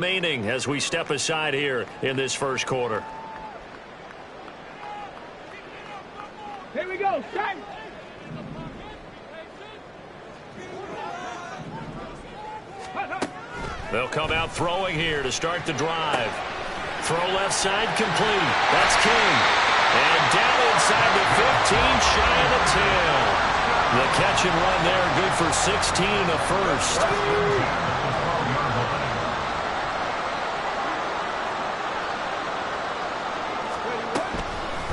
remaining as we step aside here in this first quarter. Here we go. Time. They'll come out throwing here to start the drive. Throw left side complete. That's King. And down inside the 15, shy of the 10. The catch and run there, good for 16 and a first.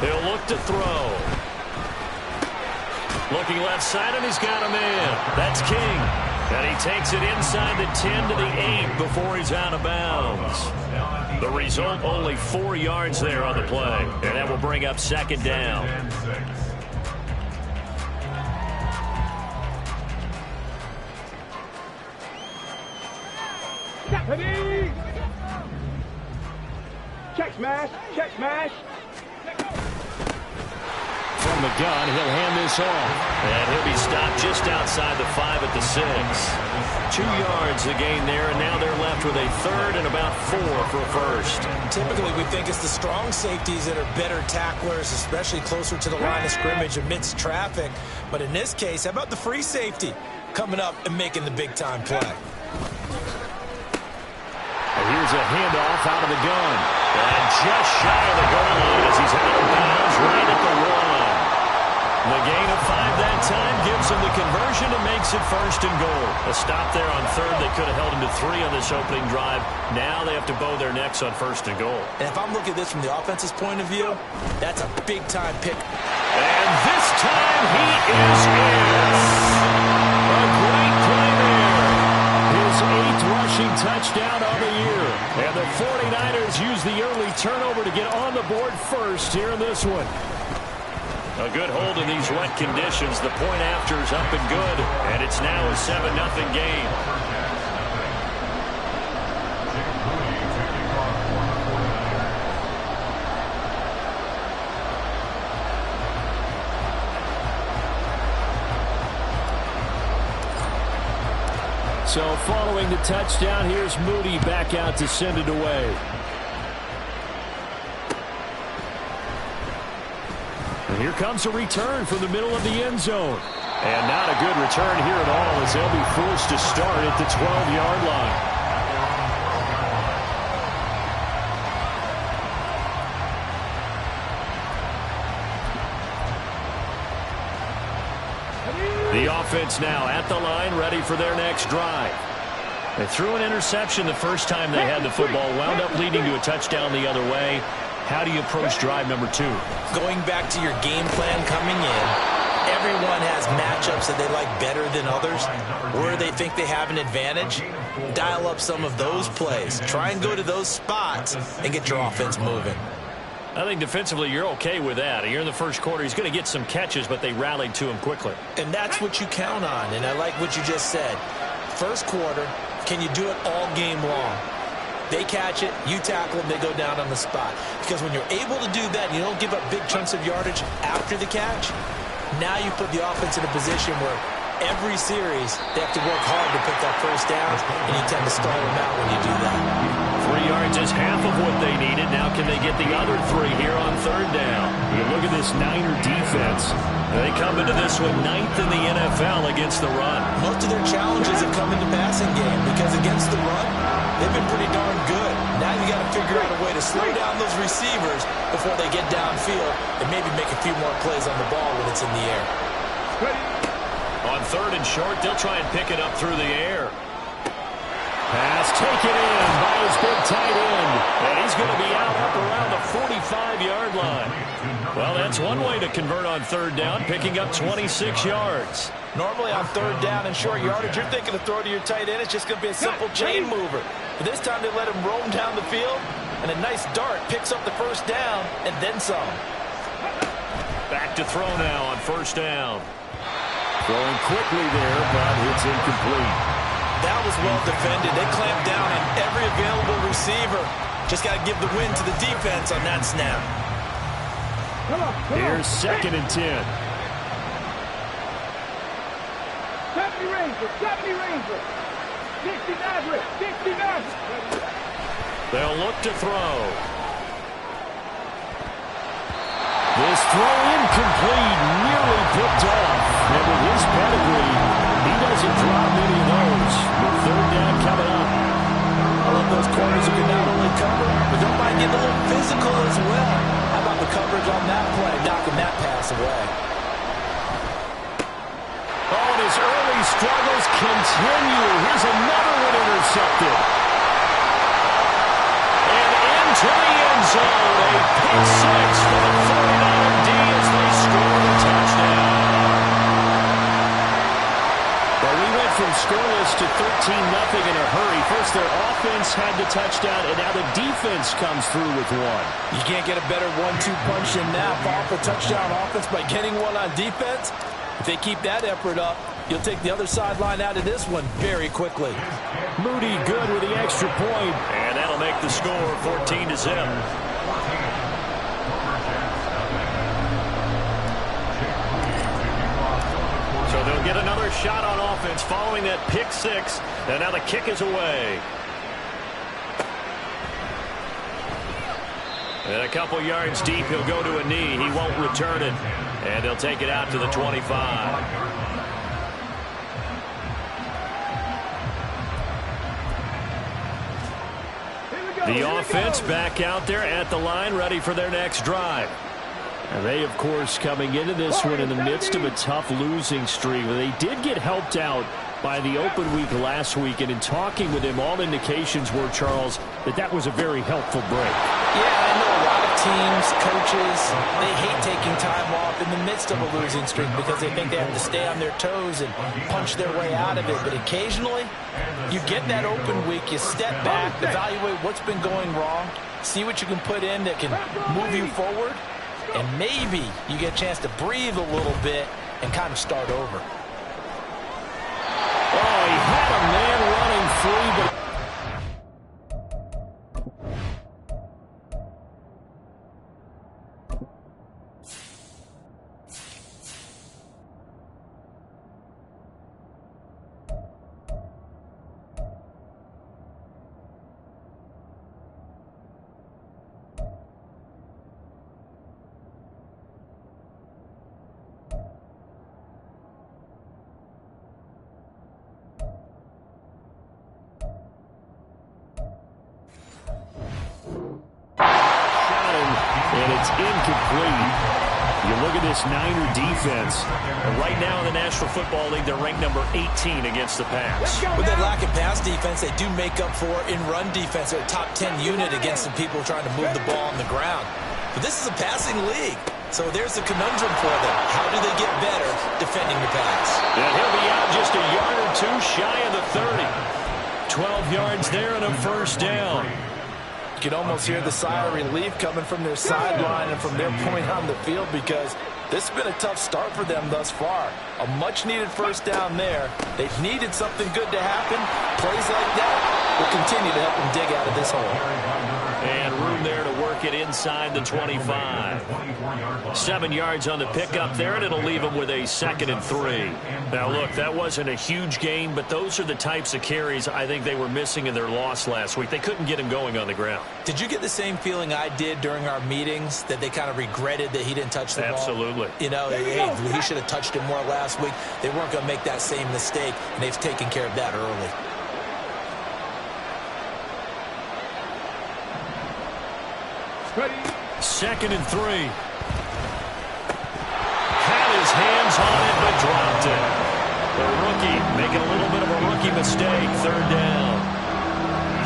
He'll look to throw. Looking left side, and he's got a man. That's King. And he takes it inside the 10 to the 8 before he's out of bounds. The result, only 4 yards there on the play. And that will bring up second down. Check smash. Check smash. From the gun, he'll hand this off. And he'll be stopped just outside the 5 at the 6. 2 yards the gain there, and now they're left with a third and about 4 for first. Typically, we think it's the strong safeties that are better tacklers, especially closer to the line of scrimmage amidst traffic. But in this case, how about the free safety coming up and making the big-time play? And here's a handoff out of the gun. And just shy of the goal line as he's out of bounds right at the 1. The gain of 5 that time gives him the conversion and makes it first and goal. A stop there on third that could have held him to 3 on this opening drive. Now they have to bow their necks on first and goal. And if I'm looking at this from the offense's point of view, that's a big-time pick. And this time he is in. A great play there. His 8th rushing touchdown of the year. And the 49ers use the early turnover to get on the board first here in this one. A good hold in these wet conditions. The point after is up and good. And it's now a 7-0 game. So following the touchdown, here's Moody back out to send it away. And here comes a return from the middle of the end zone. And not a good return here at all as they'll be forced to start at the 12-yard line. The offense now at the line, ready for their next drive. They threw an interception the first time they had the football, wound up leading to a touchdown the other way. How do you approach drive number 2? Going back to your game plan coming in, everyone has matchups that they like better than others, or they think they have an advantage. Dial up some of those plays. Try and go to those spots and get your offense moving. I think defensively you're okay with that. Here in the first quarter, he's going to get some catches, but they rallied to him quickly. And that's what you count on, and I like what you just said. First quarter, can you do it all game long? They catch it, you tackle them, they go down on the spot. Because when you're able to do that, you don't give up big chunks of yardage after the catch, now you put the offense in a position where every series they have to work hard to pick that first down, and you tend to stall them out when you do that. 3 yards is half of what they needed. Now can they get the other 3 here on third down? You look at this Niner defense. They come into this one 9th in the NFL against the run. Most of their challenges have come in the passing game because against the run, they've been pretty darn good. Now you got to figure out a way to slow down those receivers before they get downfield and maybe make a few more plays on the ball when it's in the air. On third and short, they'll try and pick it up through the air. Pass taken in by his big tight end. And he's going to be out up around the 45-yard line. Well, that's one way to convert on third down, picking up 26 yards. Normally on third down and short yardage, you're thinking to throw to your tight end. It's just going to be a simple chain mover. But this time they let him roam down the field, and a nice dart picks up the first down and then some. Back to throw now on first down. Throwing quickly there, but it's incomplete. That was well defended. They clamped down on every available receiver. Just got to give the win to the defense on that snap. Here's 2nd and 10. 70 Rangers, 70 Rangers. 60 Maverick, 60 Maverick. They'll look to throw. This throw incomplete, nearly picked off. And with his pedigree, he doesn't drop many of those. With third down coming up. I love those corners who can not only cover, but don't mind getting a little physical as well. How about the coverage on that play, knocking that pass away? Oh, and his early struggles continue. Here's another one intercepted. And into the end zone. A pick six for the 49er D as they score the touchdown. Well, we went from scoreless to 13-0 in a hurry. First, their offense had the touchdown, and now the defense comes through with one. You can't get a better 1-2 punch than that. Off a touchdown offense by getting one on defense. If they keep that effort up, you'll take the other sideline out of this one very quickly. Moody good with the extra point. And that'll make the score 14-0. So they'll get another shot on offense following that pick six. And now the kick is away. And a couple yards deep, he'll go to a knee. He won't return it. And they'll take it out to the 25. The offense back out there at the line, ready for their next drive. And they, of course, coming into this one in the midst of a tough losing streak. They did get helped out by the open week last week, and in talking with him, all indications were, Charles, that was a very helpful break. Yeah, I know a lot of teams, coaches, they hate taking time off in the midst of a losing streak because they think they have to stay on their toes and punch their way out of it. But occasionally, you get that open week, you step back, evaluate what's been going wrong, see what you can put in that can move you forward, and maybe you get a chance to breathe a little bit and kind of start over. Oh, he had a man running free, but and it's incomplete. You look at this Niner defense. And right now in the National Football League, they're ranked number 18 against the pass. With that lack of pass defense, they do make up for in run defense. They're a top 10 unit against the people trying to move the ball on the ground. But this is a passing league. So there's the conundrum for them. How do they get better defending the pass? And he'll be out just a yard or two shy of the 30. 12 yards there and a first down. You can almost hear the sigh of relief coming from their sideline and from their point on the field because this has been a tough start for them thus far. A much-needed first down there. They've needed something good to happen. Plays like that will continue to help them dig out of this hole. And room there to work it inside the 25. 7 yards on the pickup there, and it'll leave them with a 2nd and 3. Now, look, that wasn't a huge gain, but those are the types of carries I think they were missing in their loss last week. They couldn't get him going on the ground. Did you get the same feeling I did during our meetings, that they kind of regretted that he didn't touch the ball? Absolutely. You know, hey, he should have touched it more last week. They weren't going to make that same mistake, and they've taken care of that early. Ready. 2nd and 3. Had his hands on it, but dropped it. The rookie making a little bit of a rookie mistake. 3rd down.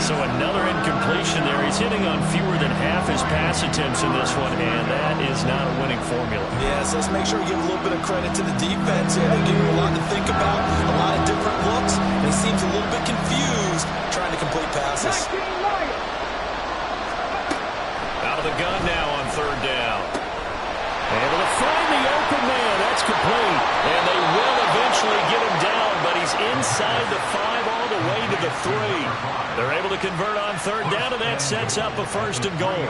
So another incompletion there. He's hitting on fewer than half his pass attempts in this one, and that is not a winning formula. Yeah, so let's make sure we give a little bit of credit to the defense here. They give him a lot to think about, a lot of different looks, and he seems a little bit confused trying to complete passes. Out of the gun now on 3rd down. Able to find the open man. That's complete. And they will eventually get him down, but he's inside the 5 all the way to the 3. They're able to convert on 3rd down, and that sets up a 1st and goal.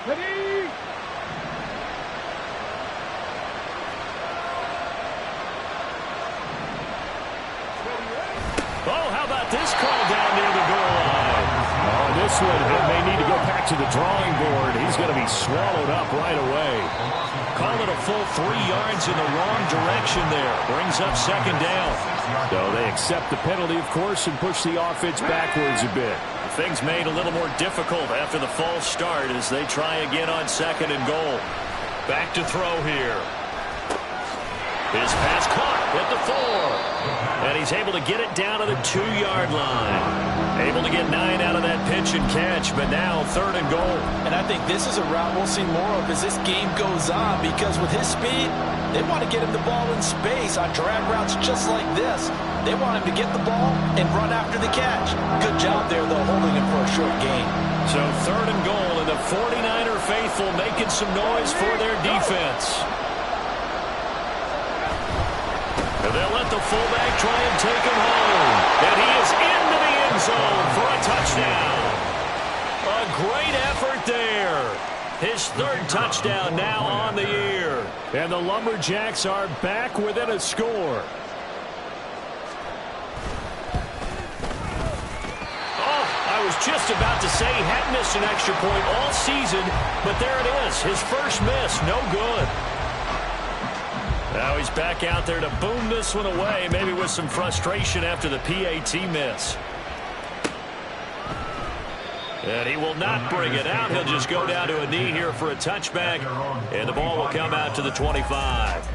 Ready. Oh, how about this call down near the goal line? Oh, this one, he may need to go back to the drawing board. He's going to be swallowed up right away. Call it a full 3 yards in the wrong direction there. Brings up second down. So they accept the penalty, of course, and push the offense backwards a bit. Things made a little more difficult after the false start as they try again on second and goal. Back to throw here. His pass caught at the 4. And he's able to get it down to the 2-yard line. Able to get 9 out of that pitch and catch, but now third and goal. And I think this is a route we'll see more of as this game goes on, because with his speed, they want to get him the ball in space on drag routes just like this. They want him to get the ball and run after the catch. Good job there, though, holding him for a short gain. So third and goal, and the 49er faithful making some noise for their defense. And they'll let the fullback try and take him home. And he is into the end zone for a touchdown. A great effort there. His third touchdown now on the year. And the Lumberjacks are back within a score. Oh, I was just about to say he hadn't missed an extra point all season, but there it is. His first miss, no good. Now he's back out there to boom this one away, maybe with some frustration after the PAT miss. And he will not bring it out. He'll just go down to a knee here for a touchback, and the ball will come out to the 25.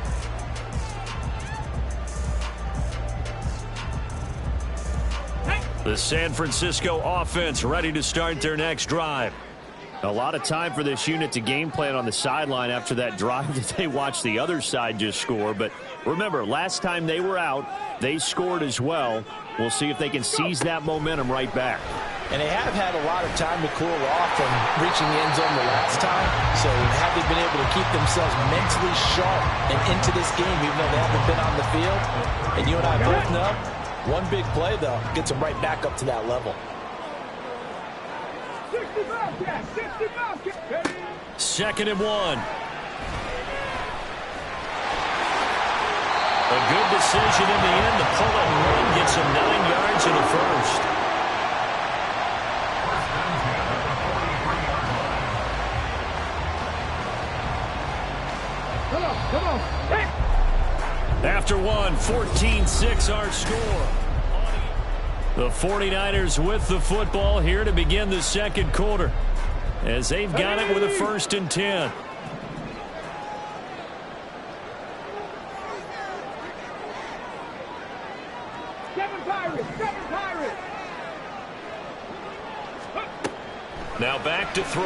The San Francisco offense ready to start their next drive. A lot of time for this unit to game plan on the sideline after that drive that they watched the other side just score. But remember, last time they were out, they scored as well. We'll see if they can seize that momentum right back. And they have had a lot of time to cool off from reaching the end zone the last time. So have they been able to keep themselves mentally sharp and into this game, even though they haven't been on the field? And you and I both know, one big play, though, gets them right back up to that level. 2nd and 1. A good decision in the end. The pull and run gets him 9 yards in the first. Come on. Hey. After one, 14-6 our score. The 49ers with the football here to begin the second quarter, as they've got it with a 1st and 10. Seven Pirates. Now back to throw.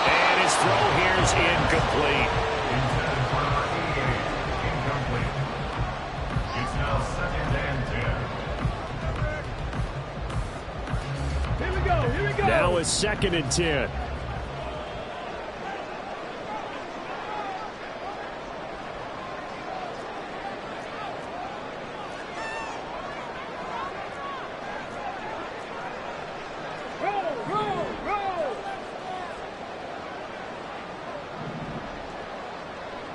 And his throw here is incomplete. It's now 2nd and 10. Here we go. Now it's 2nd and 10. Roll.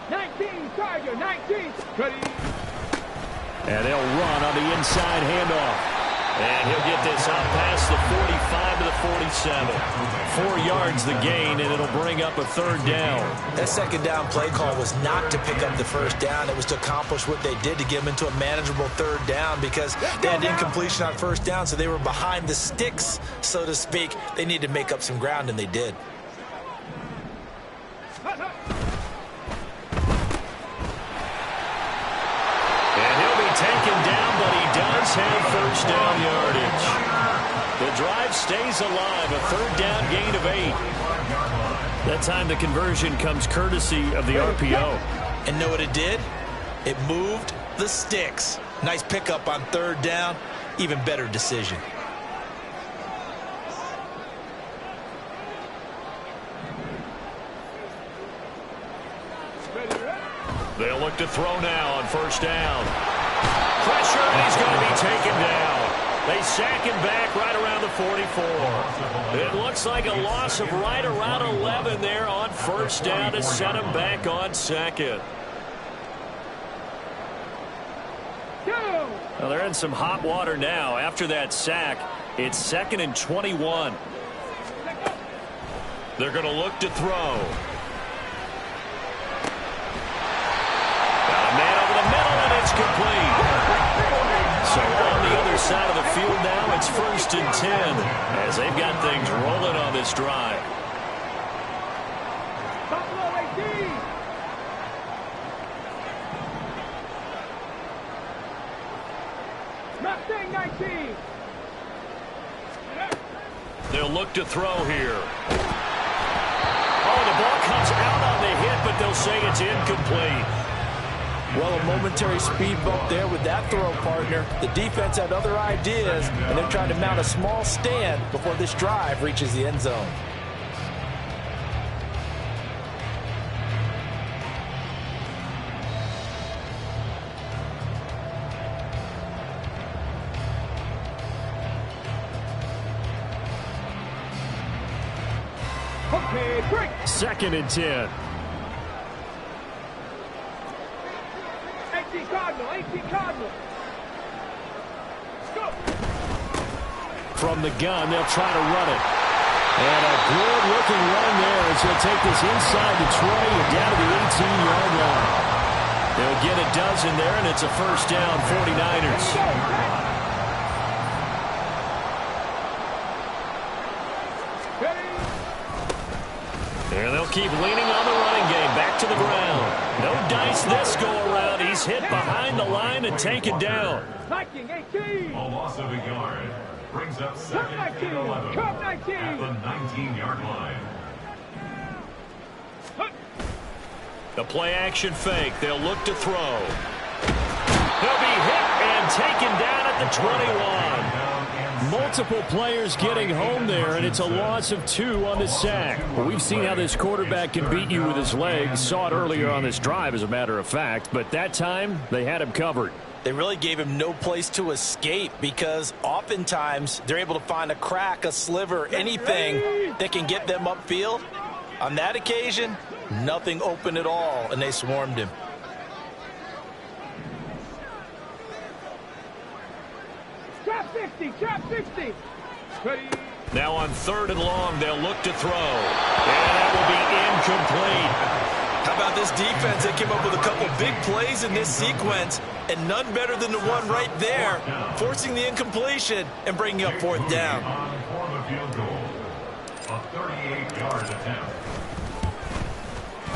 19, Tiger, 19. Ready. And they'll run on the inside handoff. And he'll get this out past the 45 to the 47. 4 yards the gain, and it'll bring up a 3rd down. That 2nd down play call was not to pick up the 1st down. It was to accomplish what they did, to get them into a manageable 3rd down, because they had incompletion on 1st down, so they were behind the sticks, so to speak. They needed to make up some ground, and they did. Taken down, but he does have 1st down yardage. The drive stays alive, a 3rd down gain of 8. That time the conversion comes courtesy of the RPO. And know what it did? It moved the sticks. Nice pickup on 3rd down. Even better decision. They'll look to throw now on 1st down. Pressure, and he's going to be taken down. They sack him back right around the 44. It looks like a loss of right around 11 there on first down to set him back on second. Well, they're in some hot water now. After that sack, it's 2nd and 21. They're going to look to throw. Got a man over the middle, and it's complete. So on the other side of the field now, it's 1st and 10 as they've got things rolling on this drive. They'll look to throw here. Oh, the ball comes out on the hit, but they'll say it's incomplete. Well, a momentary speed bump there with that throw, partner. The defense had other ideas, and they're trying to mount a small stand before this drive reaches the end zone. Okay, break. 2nd and 10. 18 Cardinal. Go. From the gun, they'll try to run it. And a good-looking run there as he'll take this inside the 20 and down to the 18-yard line. They'll get a dozen there, and it's a first down, 49ers. And they'll keep leaning on the running game. Back to the ground. No dice this go-around. He's hit behind the line and taken down. 18. A loss of a yard brings up 2nd and 11 at the 19-yard line. The play-action fake. They'll look to throw. He'll be hit and taken down at the 21. Multiple players getting home there, and it's a loss of 2 on the sack. Well, we've seen how this quarterback can beat you with his legs. Saw it earlier on this drive, as a matter of fact. But that time, they had him covered. They really gave him no place to escape because oftentimes they're able to find a crack, a sliver, anything that can get them upfield. On that occasion, nothing open at all, and they swarmed him. Trap 60. Ready. Now on 3rd and long, they'll look to throw. And that will be incomplete. How about this defense? They came up with a couple big plays in this sequence, and none better than the one right there, forcing the incompletion and bringing up 4th down. For the field goal, a 38-yard attempt.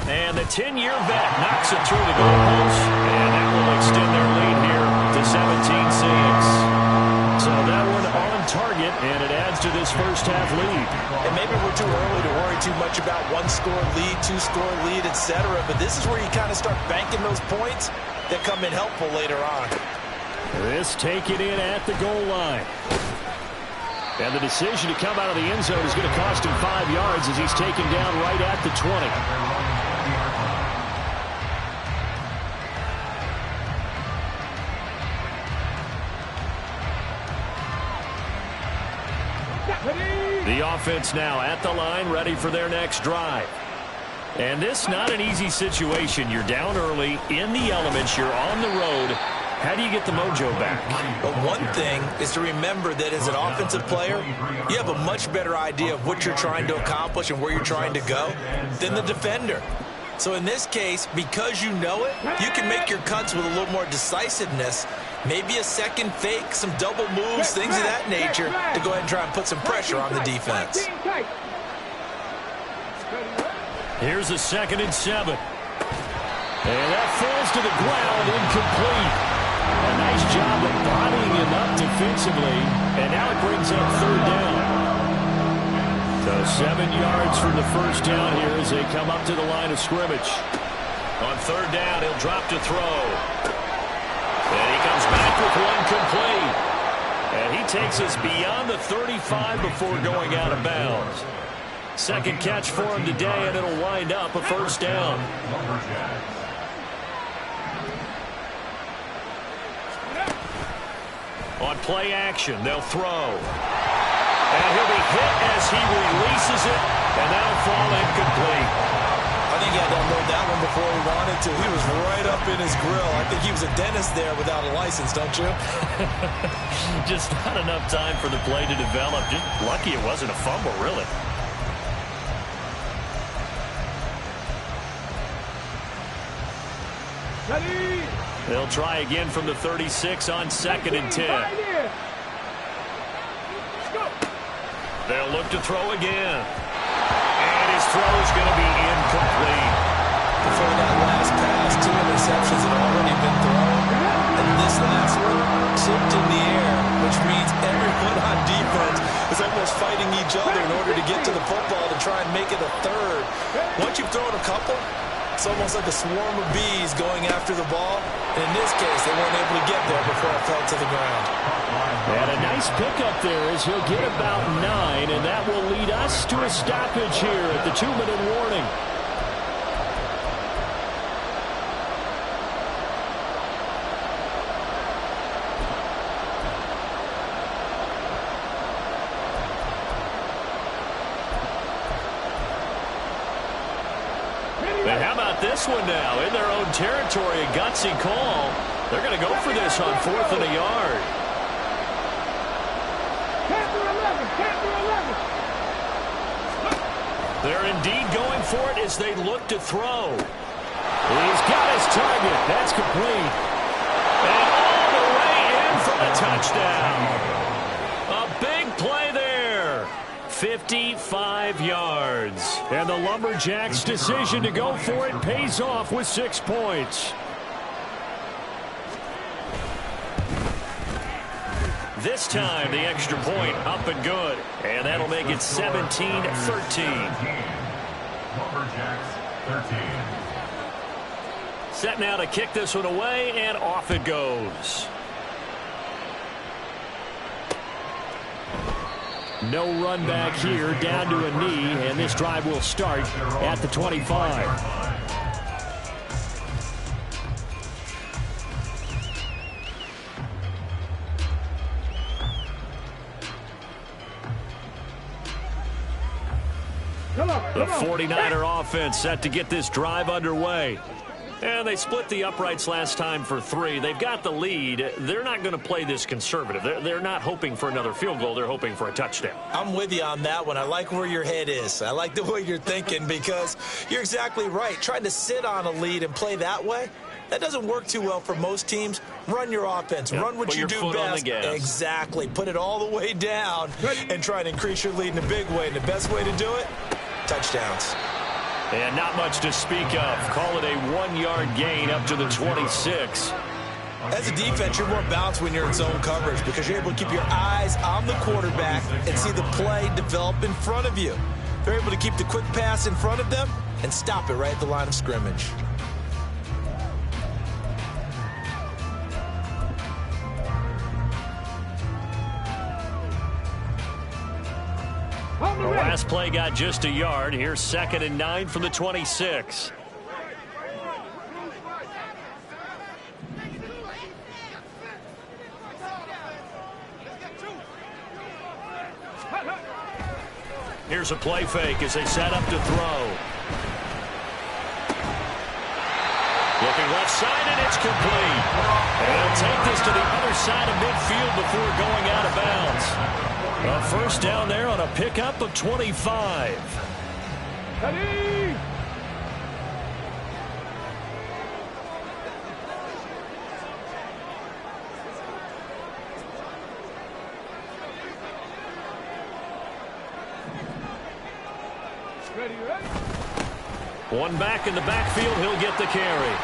And the 10-year vet knocks it through the goalpost. And that will extend their lead here to 17-6. So that one on target, and it adds to this first-half lead. And maybe we're too early to worry too much about one-score lead, two-score lead, etc. But this is where you kind of start banking those points that come in helpful later on. This taken in at the goal line. And the decision to come out of the end zone is going to cost him 5 yards as he's taken down right at the 20. The offense now at the line, ready for their next drive. And this not an easy situation. You're down early, in the elements, you're on the road. How do you get the mojo back? But one thing is to remember that as an offensive player, you have a much better idea of what you're trying to accomplish and where you're trying to go than the defender. So in this case, because you know it, you can make your cuts with a little more decisiveness. Maybe a second fake, some double moves, things of that nature to go ahead and try and put some pressure on the defense. Here's a 2nd and 7. And that falls to the ground, incomplete. A nice job of bodying him up defensively. And now it brings up 3rd down. So 7 yards from the first down here as they come up to the line of scrimmage. On 3rd down, he'll drop to throw. And he comes back with one complete. And he takes us beyond the 35 before going out of bounds. Second catch for him today, and it'll wind up a first down. On play action, they'll throw. And he'll be hit as he releases it, and that'll fall incomplete. I think he had to unload that one before he wanted to. He was right up in his grill. I think he was a dentist there without a license, don't you? Just not enough time for the play to develop. Just lucky it wasn't a fumble, really. Ready. They'll try again from the 36 on 2nd and 10. They'll look to throw again. And his throw is going to be incomplete. Before that last pass, 2 interceptions had already been thrown. And this last one tipped in the air, which means everyone on defense is almost fighting each other in order to get to the football to try and make it a third. Once you've thrown a couple, it's almost like a swarm of bees going after the ball. And in this case, they weren't able to get there before it fell to the ground. And a nice pickup there as he'll get about 9, and that will lead us to a stoppage here at the 2-minute warning. And how about this one now? In their own territory, a gutsy call. They're going to go for this on 4th and a yard. They're indeed going for it as they look to throw. He's got his target. That's complete. And all the way in for a touchdown. A big play there. 55 yards. And the Lumberjacks' decision to go for it pays off with 6 points. This time, the extra point up and good. And that'll make it 17-13. Lumberjacks 13. Set now to kick this one away, and off it goes. No run back here, down to a knee, and this drive will start at the 25. The 49er offense set to get this drive underway. And they split the uprights last time for 3. They've got the lead. They're not going to play this conservative. They're not hoping for another field goal. They're hoping for a touchdown. I'm with you on that one. I like where your head is. I like the way you're thinking because you're exactly right. Trying to sit on a lead and play that way, that doesn't work too well for most teams. Run your offense. Yep. Run what you do best. Exactly. Put it all the way down and try to increase your lead in a big way. And the best way to do it, touchdowns. And not much to speak of. Call it a 1-yard gain up to the 26. As a defense, you're more balanced when you're in zone coverage because you're able to keep your eyes on the quarterback and see the play develop in front of you. They're able to keep the quick pass in front of them and stop it right at the line of scrimmage. The last play got just a yard. Here's 2nd and 9 from the 26. Here's a play fake as they set up to throw. Looking left side, and it's complete. And they'll take this to the other side of midfield before going out of bounds. A first down there on a pickup of 25. Ready. One back in the backfield, he'll get the carry.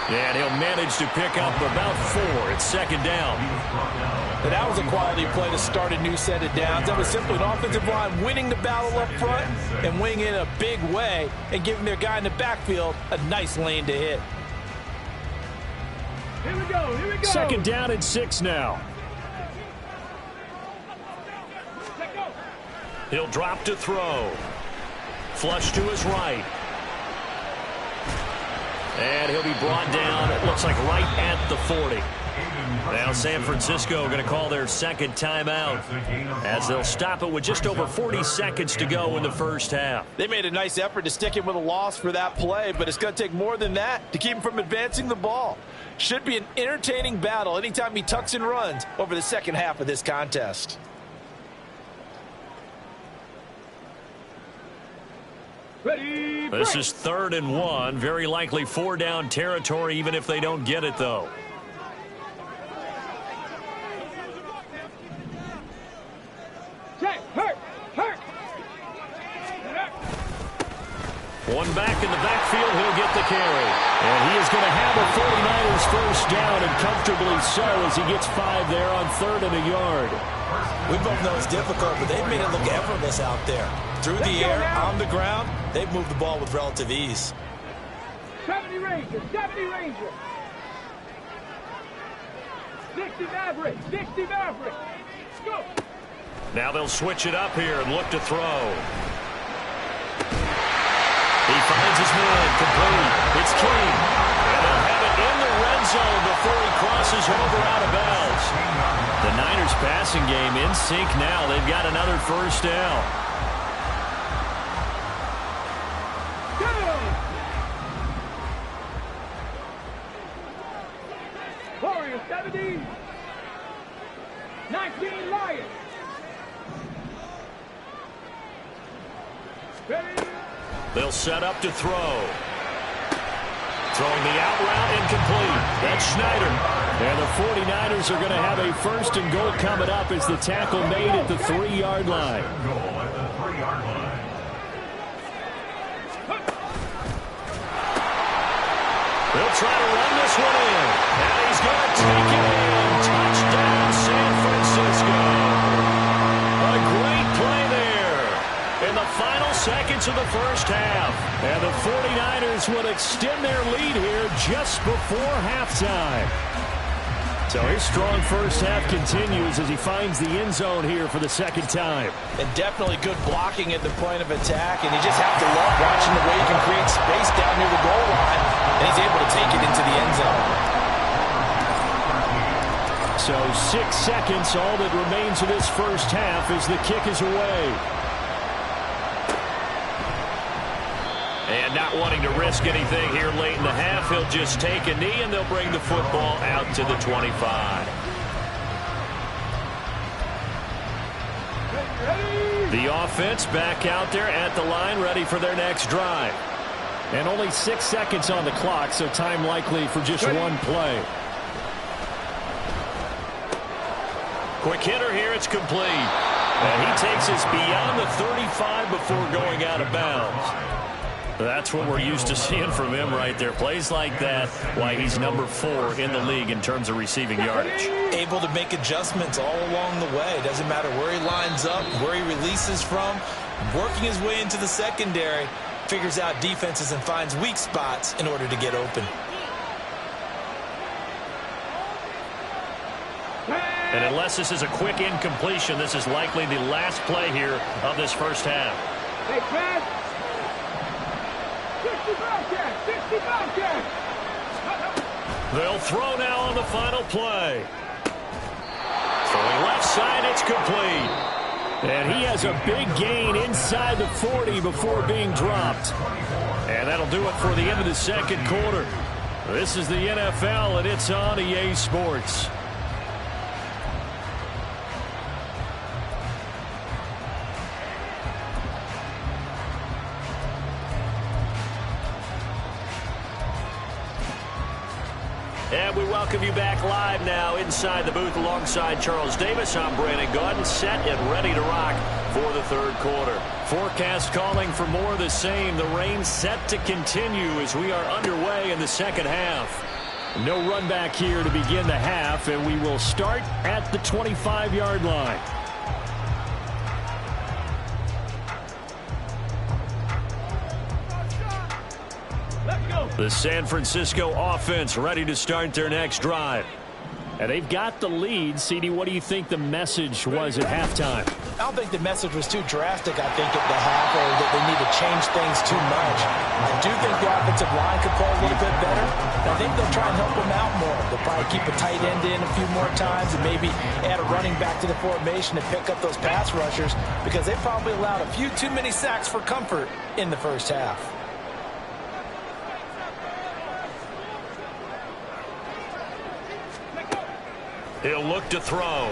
And he'll manage to pick up about 4. It's 2nd down. But that was a quality play to start a new set of downs. That was simply an offensive line winning the battle up front and winning in a big way and giving their guy in the backfield a nice lane to hit. Here we go. 2nd down and 6 now. He'll drop to throw. Flush to his right. And he'll be brought down, it looks like right at the 40. Now San Francisco going to call their second timeout as they'll stop it with just over 40 seconds to go in the first half. They made a nice effort to stick him with a loss for that play, but it's going to take more than that to keep him from advancing the ball. Should be an entertaining battle anytime he tucks and runs over the second half of this contest. Ready, This is 3rd and 1. Very likely 4-down territory, even if they don't get it, though. One back in the backfield, he'll get the carry. And he is going to have a 49ers first down, and comfortably so, as he gets 5 there on 3rd and a yard. We both know it's difficult, but they've made it look effortless out there. Through the air, on the ground, they've moved the ball with relative ease. 70 Ranger, 70 Ranger. 60 Maverick, 60 Maverick. Go. Now they'll switch it up here and look to throw. He finds his man, complete. It's King. And they'll have it in the red zone before he crosses over out of bounds. The Niners passing game in sync now. They've got another first down. Warriors 70. 19 Lions. Ready. They'll set up to throw. Throwing the out route, incomplete. That's Schneider. And the 49ers are going to have a 1st and goal coming up as the tackle made at the 3-yard line. They'll try to run this one in. And he's going to take it in. Touchdown, San Francisco. A great play there in the final seconds of the first half. And the 49ers will extend their lead here just before halftime. So his strong first half continues as he finds the end zone here for the second time. And definitely good blocking at the point of attack, and you just have to love watching the way he can create space down near the goal line, and he's able to take it into the end zone. So 6 seconds, all that remains of this first half as the kick is away. And not wanting to risk anything here late in the half, he'll just take a knee and they'll bring the football out to the 25. The offense back out there at the line, ready for their next drive. And only 6 seconds on the clock, so time likely for just one play. Quick hitter here, it's complete. And he takes us beyond the 35 before going out of bounds. That's what we're used to seeing from him right there. Plays like that, why he's number 4 in the league in terms of receiving yardage. Able to make adjustments all along the way. Doesn't matter where he lines up, where he releases from. Working his way into the secondary, figures out defenses and finds weak spots in order to get open. And unless this is a quick incompletion, this is likely the last play here of this first half. Hey, pass. 60 Bobcats, 60 Bobcats. They'll throw now on the final play. Throwing left side, it's complete. And he has a big gain inside the 40 before being dropped. And that'll do it for the end of the second quarter. This is the NFL, and it's on EA Sports. And we welcome you back live now inside the booth alongside Charles Davis. I'm Brandon Gaudin, set and ready to rock for the third quarter. Forecast calling for more of the same. The rain set to continue as we are underway in the second half. No run back here to begin the half, and we will start at the 25-yard line. The San Francisco offense ready to start their next drive. And they've got the lead. CD, what do you think the message was at halftime? I don't think the message was too drastic, I think, at the half, or that they need to change things too much. I do think the offensive line could play a little bit better. I think they'll try and help them out more. They'll probably keep a tight end in a few more times and maybe add a running back to the formation and pick up those pass rushers, because they probably allowed a few too many sacks for comfort in the first half. He'll look to throw.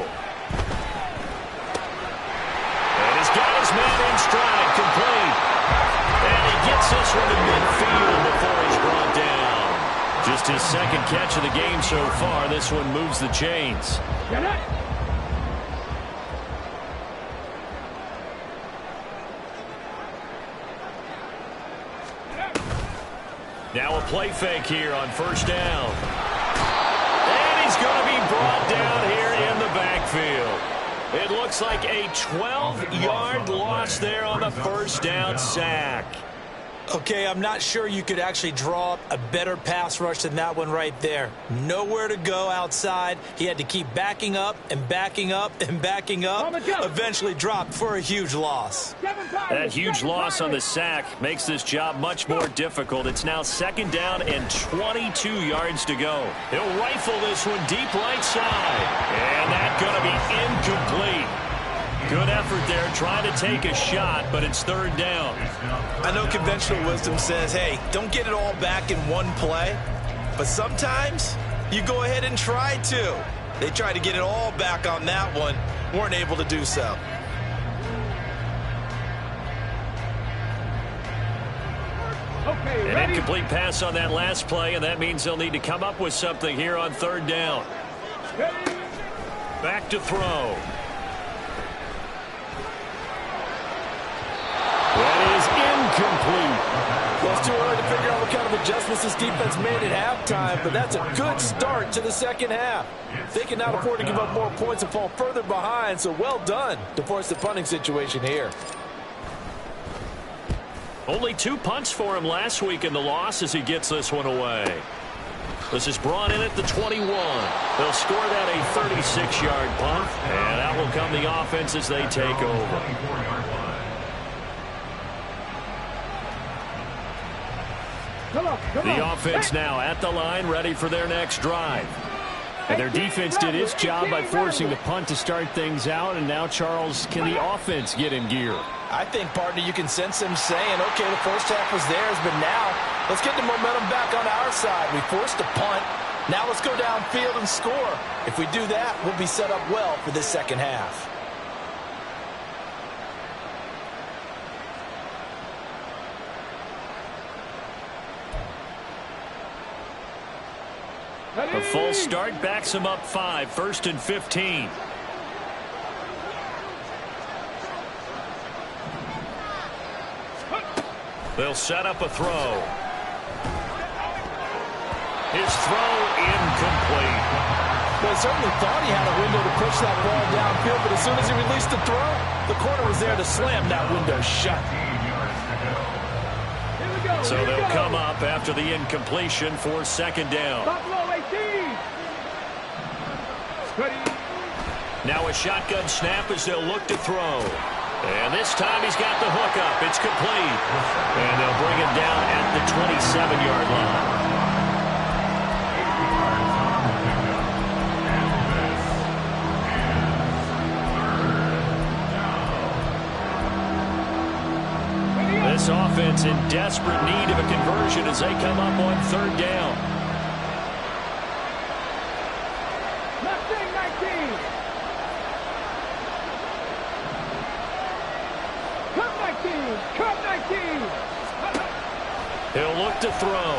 And he's got his man in stride, complete. And he gets this one to midfield before he's brought down. Just his second catch of the game so far. This one moves the chains. Now a play fake here on first down. And he's going to be brought down here in the backfield. It looks like a 12-yard loss there on the first down sack. Okay, I'm not sure you could actually draw up a better pass rush than that one right there. Nowhere to go outside. He had to keep backing up and backing up and backing up. Eventually dropped for a huge loss. That huge loss on the sack makes this job much more difficult. It's now second down and 22 yards to go. He'll rifle this one deep right side. And that's going to be incomplete. Good effort there, trying to take a shot, but it's third down. I know conventional wisdom says, hey, don't get it all back in one play, but sometimes you go ahead and try to. They tried to get it all back on that one, weren't able to do so. Okay, An ready? incomplete pass on that last play, and that means they'll need to come up with something here on third down. Back to throw. That is incomplete. Well, it's too early to figure out what kind of adjustments this defense made at halftime, but that's a good start to the second half. They can now afford to give up more points and fall further behind, so well done to force the punting situation here. Only 2 punts for him last week in the loss as he gets this one away. This is brought in at the 21. They'll score that a 36-yard punt, and out will come the offense as they take over. The offense now at the line, ready for their next drive. And their defense did its job by forcing the punt to start things out, and now, Charles, can the offense get in gear? I think, partner, you can sense them saying, okay, the first half was theirs, but now let's get the momentum back on our side. We forced a punt. Now let's go downfield and score. If we do that, we'll be set up well for this second half. A false start backs him up 5, 1st and 15. They'll set up a throw. His throw incomplete. Well, he certainly thought he had a window to push that ball downfield, but as soon as he released the throw, the corner was there to slam that window shut. So they'll come up after the incompletion for second down. Now a shotgun snap as they'll look to throw. And this time he's got the hook up. It's complete. And they'll bring him down at the 27-yard line. This offense in desperate need of a conversion as they come up on third down. Mustang 19. Cup 19. Cup 19. He'll look to throw.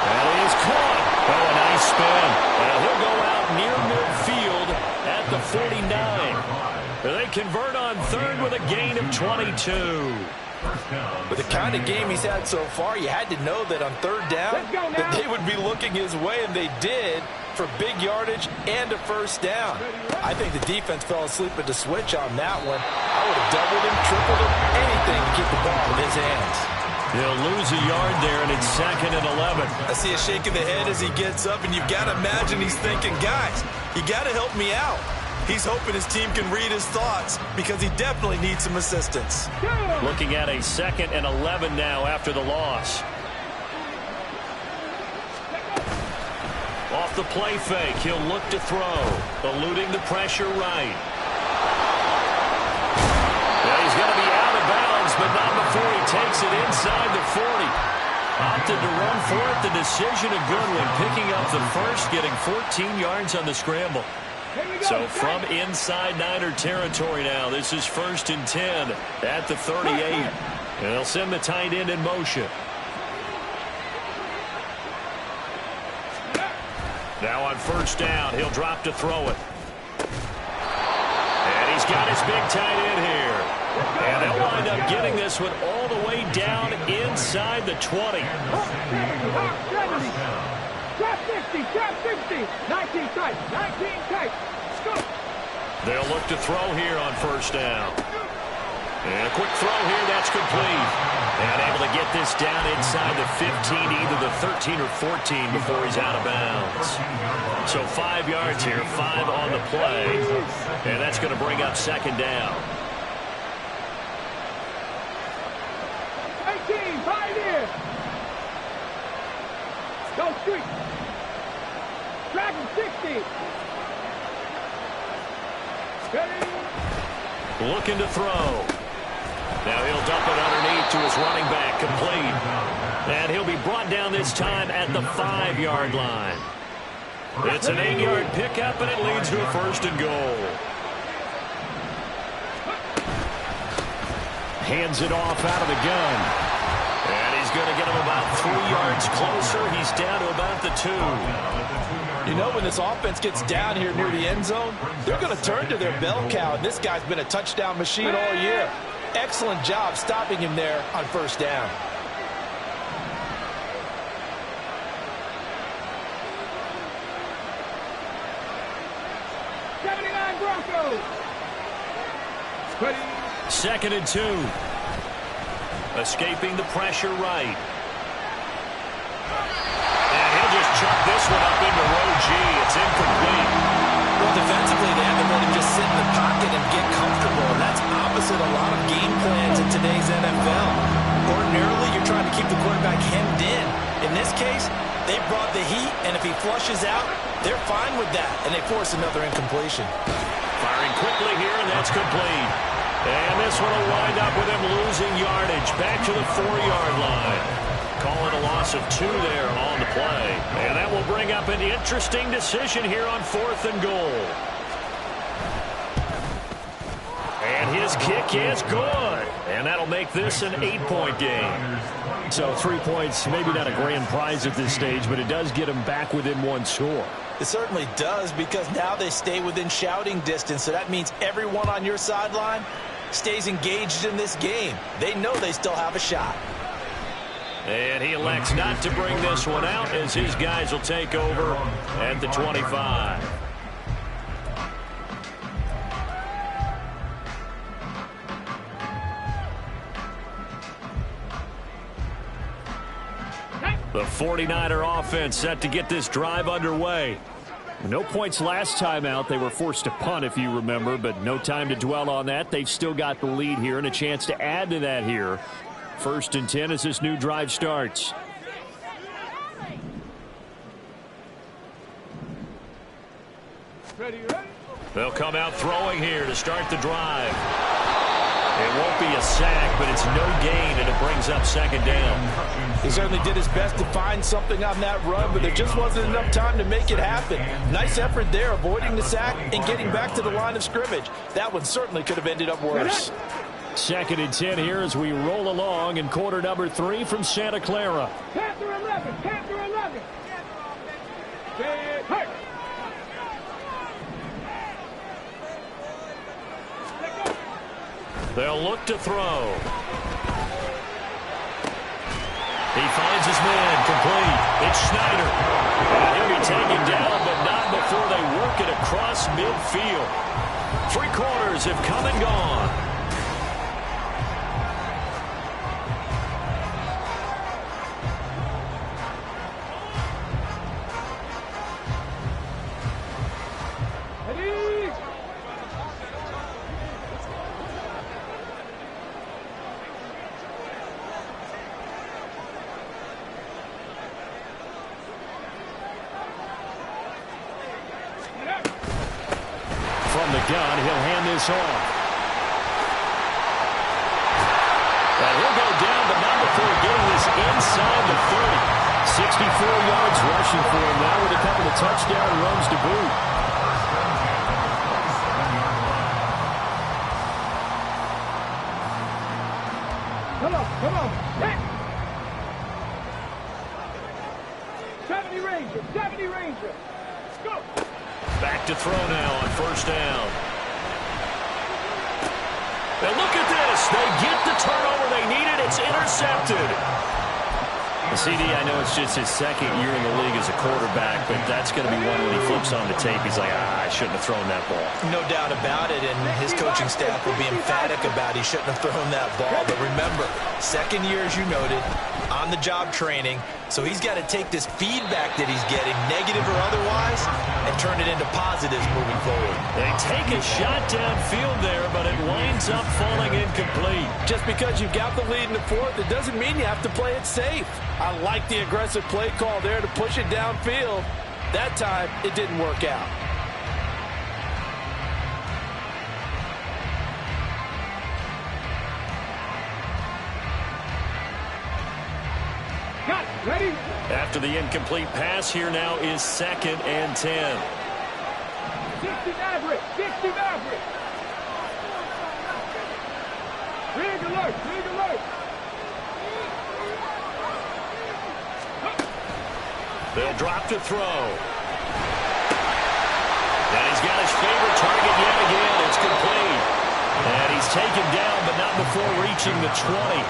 That is caught. Oh, a nice spin. And he'll go out near midfield at the 49. They convert on third with a gain of 22. With the kind of game he's had so far, you had to know that on third down that they would be looking his way, and they did, for big yardage and a first down. I think the defense fell asleep at the switch on that one. I would have doubled him, tripled him, anything to keep the ball in his hands. He'll lose a yard there, and it's 2nd and 11. I see a shake of the head as he gets up, and you've got to imagine he's thinking, guys, you got to help me out. He's hoping his team can read his thoughts because he definitely needs some assistance. Looking at a 2nd and 11 now after the loss. Off the play fake, he'll look to throw. Eluding the pressure right. Yeah, he's going to be out of bounds, but not before he takes it inside the 40. Opted to run for it. The decision a good one. Picking up the first, getting 14 yards on the scramble. So from inside Niner territory now, this is 1st and 10 at the 38. And they'll send the tight end in motion. Now on 1st down, he'll drop to throw it. And he's got his big tight end here. And they'll wind up getting this one all the way down inside the 20. Drop 50, drop 50. 19 tight, 19 tight. Scoop. They'll look to throw here on 1st down. And a quick throw here, that's complete. And able to get this down inside the 15, either the 13 or 14 before he's out of bounds. So 5 yards here, 5 on the play. And that's going to bring up 2nd down. 18, right here. Go street. Dragon 60. Ready. Looking to throw. Now he'll dump it underneath to his running back, complete. And he'll be brought down this time at the 5-yard line. It's an 8-yard pickup, and it leads to a 1st and goal. Hands it off out of the gun. And he's going to get him about 3 yards closer. He's down to about the 2. You know, when this offense gets down here near the end zone, they're going to turn to their bell cow. And this guy's been a touchdown machine all year. Excellent job stopping him there on 1st down. Broncos. 2nd and 2. Escaping the pressure right. And he'll just chuck this one up into row G. It's incomplete. Well, defensively, they have to let him just sit in the pocket and get comfortable. And that's opposite a lot of game plans in today's NFL. Ordinarily, you're trying to keep the quarterback hemmed in. In this case, they brought the heat, and if he flushes out, they're fine with that, and they force another incompletion. Firing quickly here, and that's complete. And this one will wind up with him losing yardage back to the 4-yard line. Calling a loss of 2 there on the play. And that will bring up an interesting decision here on 4th and goal. And his kick is good. And that'll make this an 8-point game. So 3 points, maybe not a grand prize at this stage, but it does get him back within 1 score. It certainly does, because now they stay within shouting distance. So that means everyone on your sideline stays engaged in this game. They know they still have a shot. And he elects not to bring this one out as his guys will take over at the 25. The 49er offense set to get this drive underway. No points last time out. They were forced to punt, if you remember, but no time to dwell on that. They've still got the lead here and a chance to add to that here. 1st and 10 as this new drive starts. Ready. They'll come out throwing here to start the drive. It won't be a sack, but it's no gain, and it brings up 2nd down. He certainly did his best to find something on that run, but there just wasn't enough time to make it happen. Nice effort there, avoiding the sack and getting back to the line of scrimmage. That one certainly could have ended up worse. 2nd and 10 here as we roll along in quarter number 3 from Santa Clara. Panther 11, Panther 11. Hey. They'll look to throw. He finds his man, complete. It's Schneider. And he'll be taken down, but not before they work it across midfield. 3 quarters have come and gone. the gun. He'll hand this off. And he'll go down, but not before getting this inside the 30. 64 yards rushing for him now with a couple of touchdown runs to boot. Come on. Hit. 70 Ranger. 70 Ranger. Let's go. Back to throw now on first down. And look at this. They get the turnover they needed. It's intercepted. CD, I know it's just his second year in the league as a quarterback, but that's going to be one when he flips on the tape. He's like, I shouldn't have thrown that ball. No doubt about it, and his coaching staff will be emphatic about he shouldn't have thrown that ball. But remember, second year, as you noted, on-the-job training, so he's got to take this feedback that he's getting, negative or otherwise, and turn it into positives moving forward. They take a shot downfield there, but it winds up falling incomplete. Just because you've got the lead in the fourth, it doesn't mean you have to play it safe. I like the aggressive play call there to push it downfield. That time, it didn't work out. Got it. Ready? After the incomplete pass, here now is 2nd and 10. 60 Maverick. 60 Maverick. Rig alert. Rig alert. They'll drop to throw. And he's got his favorite target yet again. It's complete. And he's taken down, but not before reaching the 20.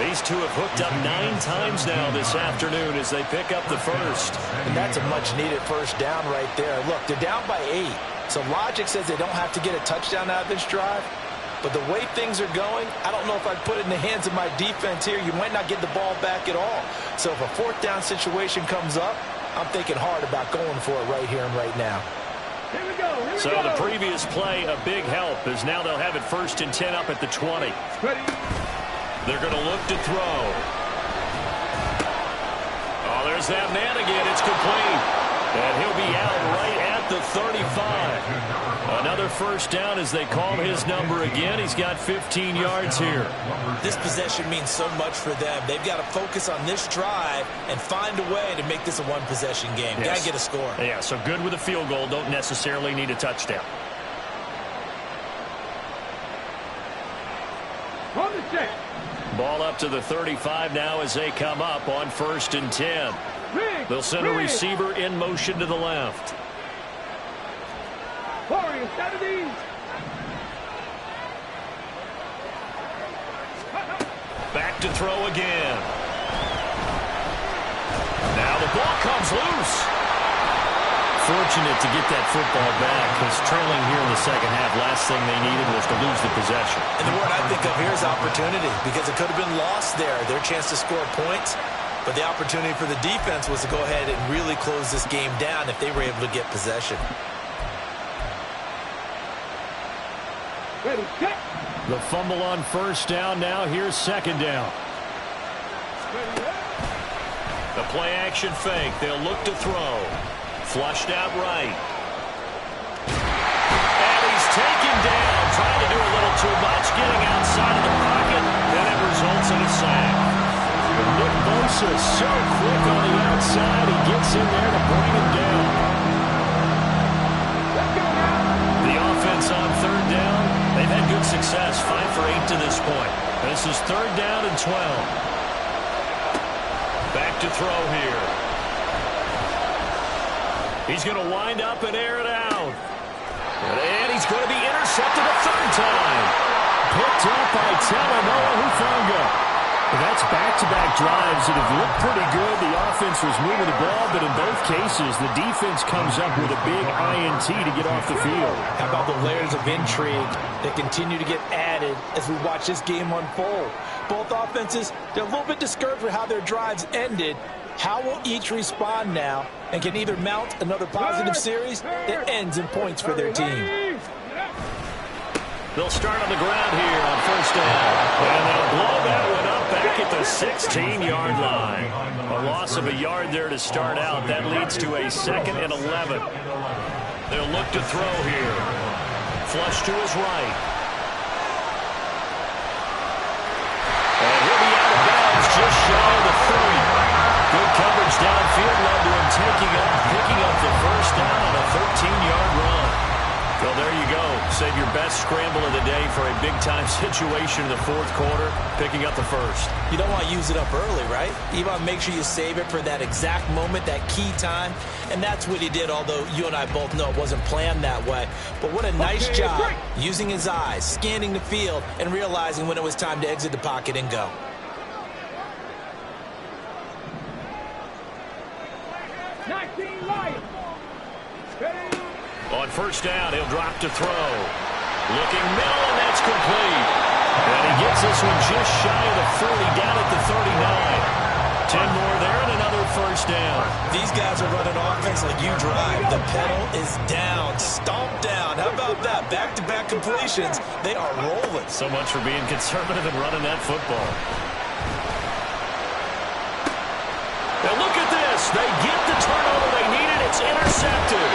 These two have hooked up 9 times now this afternoon as they pick up the first. And that's a much-needed first down right there. Look, they're down by 8. So logic says they don't have to get a touchdown out of this drive. But the way things are going, I don't know if I'd put it in the hands of my defense here. You might not get the ball back at all. So if a fourth down situation comes up, I'm thinking hard about going for it right here and right now. Here we go. Here we So go. the previous play, a big help, as now they'll have it 1st and 10 up at the 20. Ready? They're going to look to throw. Oh, there's that man again. It's complete. And he'll be out right at the 35. Another first down as they call his number again. He's got 15 yards here. This possession means so much for them. They've got to focus on this drive and find a way to make this a one-possession game. Yes. Got to get a score. Yeah, so good with a field goal. Don't necessarily need a touchdown. On the check. Ball up to the 35 now as they come up on 1st and 10. Rig. They'll send a Rig. receiver in motion to the left. Warrior 70. Back to throw again. Now the ball comes loose. Fortunate to get that football back because trailing here in the second half, last thing they needed was to lose the possession. And the word I think of here is opportunity, because it could have been lost there. Their chance to score points, but the opportunity for the defense was to go ahead and really close this game down if they were able to get possession. Ready, check. The fumble on first down. Now here's 2nd down. The play action fake. They'll look to throw. Flushed out right. And he's taken down. Trying to do a little too much. Getting outside of the pocket. And it results in a sack. Nick Bosa so quick on the outside. He gets in there to bring him down. Let's go now. The offense on 3rd down. They've had good success. 5 for 8 to this point. This is 3rd down and 12. Back to throw here. He's going to wind up and air it out. And he's going to be intercepted a 3rd time. Picked up by Talanoa Hufanga. That's back-to-back drives that have looked pretty good. The offense was moving the ball, but in both cases, the defense comes up with a big INT to get off the field. How about the layers of intrigue that continue to get added as we watch this game unfold? Both offenses, they're a little bit discouraged with how their drives ended. How will each respond now and can either mount another positive series that ends in points for their team? They'll start on the ground here on first down. And they'll blow that one up back at the 16-yard line. A loss of a yard there to start out. That leads to a 2nd and 11. They'll look to throw here. Flush to his right. And he'll be out of bounds just shy of the 30. Good coverage downfield led to him picking up the first down on a 13-yard run. Well, there you go. Save your best scramble of the day for a big-time situation in the fourth quarter, picking up the first. You don't want to use it up early, right? You want to make sure you save it for that exact moment, that key time. And that's what he did, although you and I both know it wasn't planned that way. But what a nice job using his eyes, scanning the field, and realizing when it was time to exit the pocket and go. On first down, he'll drop to throw. Looking middle, and that's complete. And he gets this one just shy of the 40, down at the 39. 10 more there and another first down. These guys are running offense like you drive. The pedal is down, stomped down. How about that? Back-to-back completions. They are rolling. So much for being conservative and running that football. Now look at this. They get the turnover they needed. It's intercepted.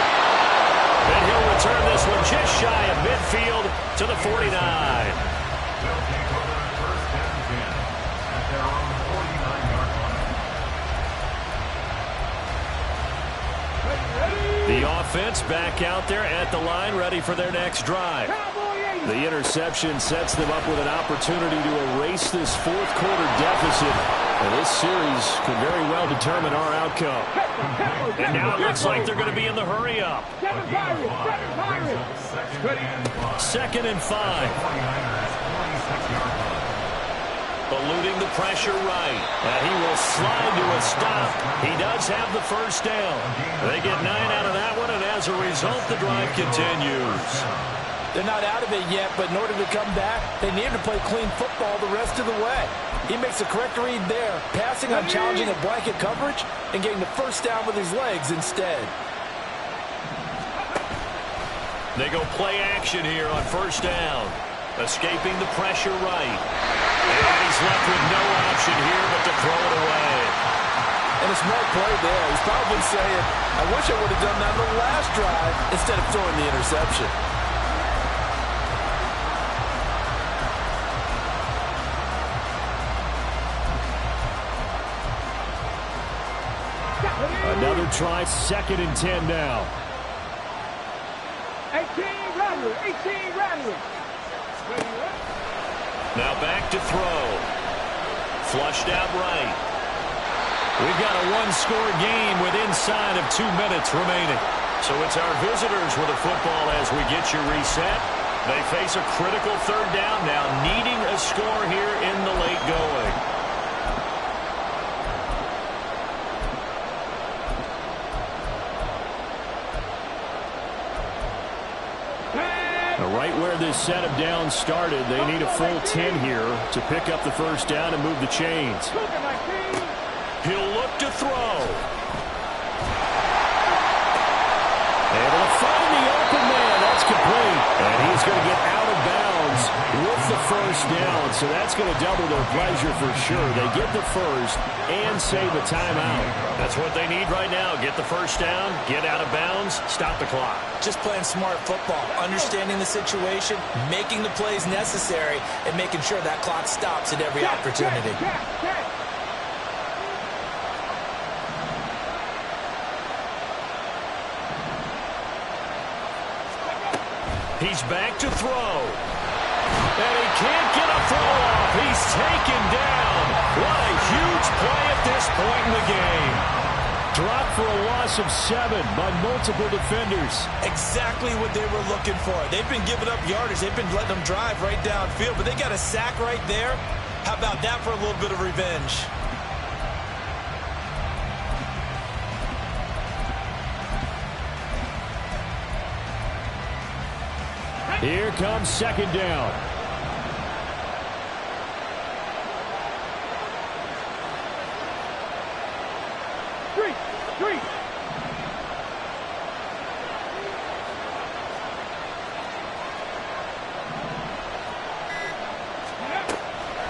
And he'll return this one just shy of midfield to the 49. They'll take over first and 10 at their own 49-yard line. The offense back out there at the line, ready for their next drive. The interception sets them up with an opportunity to erase this fourth quarter deficit. And this series could very well determine our outcome. And now it looks like they're going to be in the hurry up. Second and 5. Eluding the pressure right. And he will slide to a stop. He does have the first down. They get 9 out of that one, and as a result, the drive continues. They're not out of it yet, but in order to come back, they need to play clean football the rest of the way. He makes the correct read there, passing on challenging a blanket coverage and getting the first down with his legs instead. They go play action here on first down. Escaping the pressure right. And he's left with no option here but to throw it away. And a smart play there. He's probably saying, I wish I would have done that on the last drive instead of throwing the interception. Another try, second and 10 now. 18 Rattler. Now back to throw. Flushed out right. We've got a one-score game with inside of 2 minutes remaining. So it's our visitors with the football as we get you reset. They face a critical third down now, needing a score here in the late going. Right where this set of downs started, they need a full 10 here to pick up the first down and move the chains. He'll look to throw. Able to find the open man. That's complete. And he's going to get out of bounds with the first down. So that's going to double their pleasure for sure. They get the first and save a timeout. That's what they need right now. Get the first down, get out of bounds, stop the clock. Just playing smart football, understanding the situation, making the plays necessary, and making sure that clock stops at every opportunity. He's back to throw. And he can't get a throw off. He's taken down. What a huge play at this point in the game. Dropped for a loss of 7 by multiple defenders. Exactly what they were looking for. They've been giving up yardage. They've been letting them drive right downfield, but they got a sack right there. How about that for a little bit of revenge? Here comes second down. Three.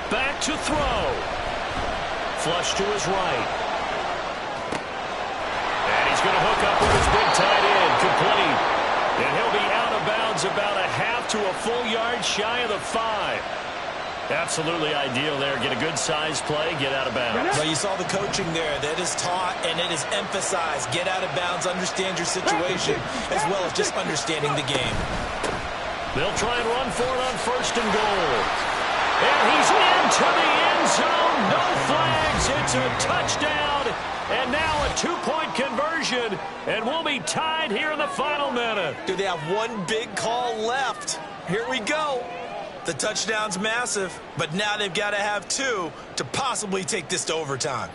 Back to throw. Flush to his right. And he's going to hook up with his big tight end. Complete. And he'll be out of bounds about a half to a full yard shy of the 5. Absolutely ideal there. Get a good size play, get out of bounds. Well, you saw the coaching there. That is taught and it is emphasized. Get out of bounds, understand your situation, as well as just understanding the game. They'll try and run for it on 1st and goal. And he's into the end zone. No flags. It's a touchdown. And now a 2-point conversion. And we'll be tied here in the final minute. Do they have one big call left? Here we go. The touchdown's massive, but now they've got to have 2 to possibly take this to overtime.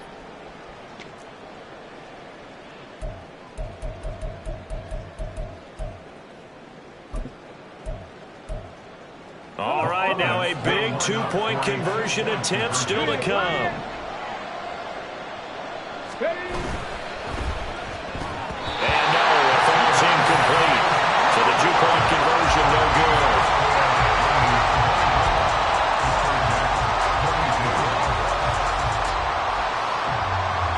All right, now a big 2-point conversion attempt still to come. And no, it falls incomplete. So the 2-point conversion no good.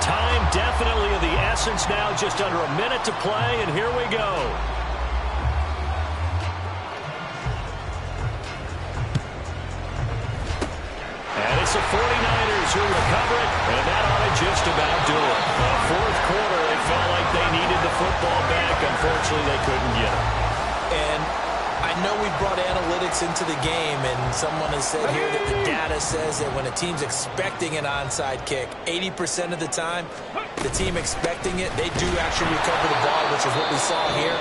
Time definitely of the essence now, just under a minute to play, and here we go. It's the 49ers who recover it, and that ought to just about do it. The 4th quarter, they felt like they needed the football back. Unfortunately, they couldn't get it. And I know we brought analytics into the game, and someone has said here that the data says that when a team's expecting an onside kick, 80% of the time, the team expecting it, they do actually recover the ball, which is what we saw here.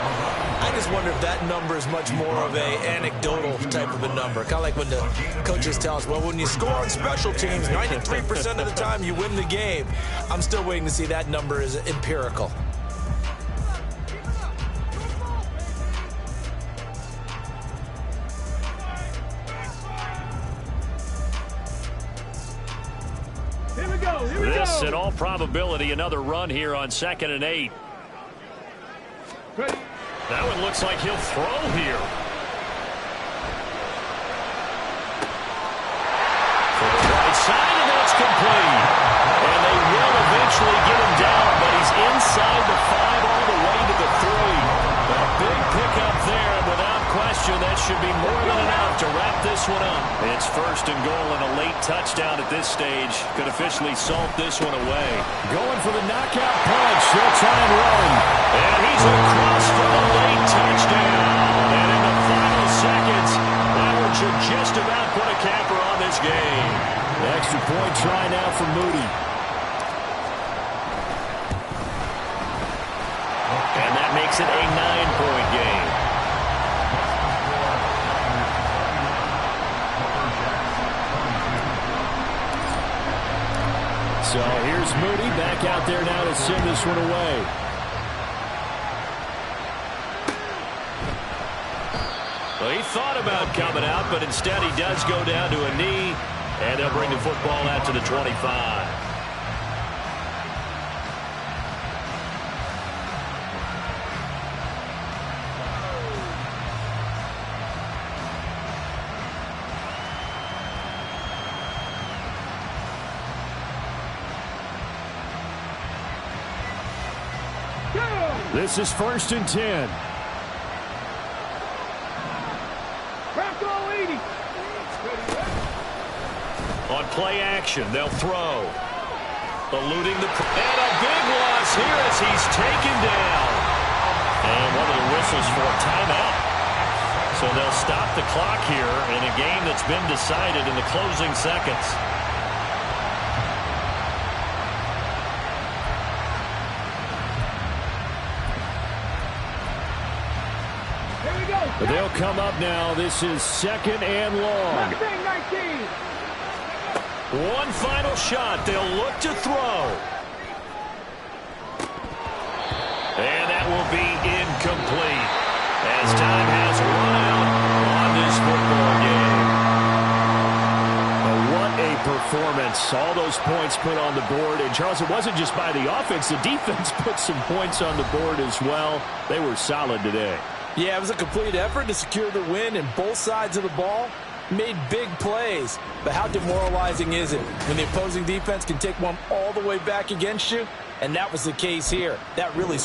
I just wonder if that number is much more of a anecdotal type of a number. Kind of like when the coaches tell us, well, when you score on special teams, 93% of the time you win the game. I'm still waiting to see that number is empirical. This, in all probability, another run here on 2nd and 8. That one looks like he'll throw here. For the right side, and that's complete. And they will eventually get him down, but he's inside the 5 all the way to the 3. A big pickup there, and without question, that should be more than enough to wrap this one up. It's 1st and goal and a late touchdown at this stage. Could officially salt this one away. Going for the knockout punch. They'll try and run. And he's across for the late touchdown. And in the final seconds, that one should just about put a capper on this game. The extra point try now for Moody. And that makes it a 9-point game. So here's Moody back out there now to send this one away. Well, he thought about coming out, but instead he does go down to a knee, and they'll bring the football out to the 25. This is 1st and 10. On play action, they'll throw. Eluding the... And a big loss here as he's taken down. And one of the whistles for a timeout. So they'll stop the clock here in a game that's been decided in the closing seconds. But they'll come up now. This is 2nd and long. One final shot. They'll look to throw. And that will be incomplete as time has run out on this football game. But what a performance. All those points put on the board. And, Charles, it wasn't just by the offense. The defense put some points on the board as well. They were solid today. Yeah, it was a complete effort to secure the win, and both sides of the ball made big plays. But how demoralizing is it when the opposing defense can take one all the way back against you? And that was the case here. That really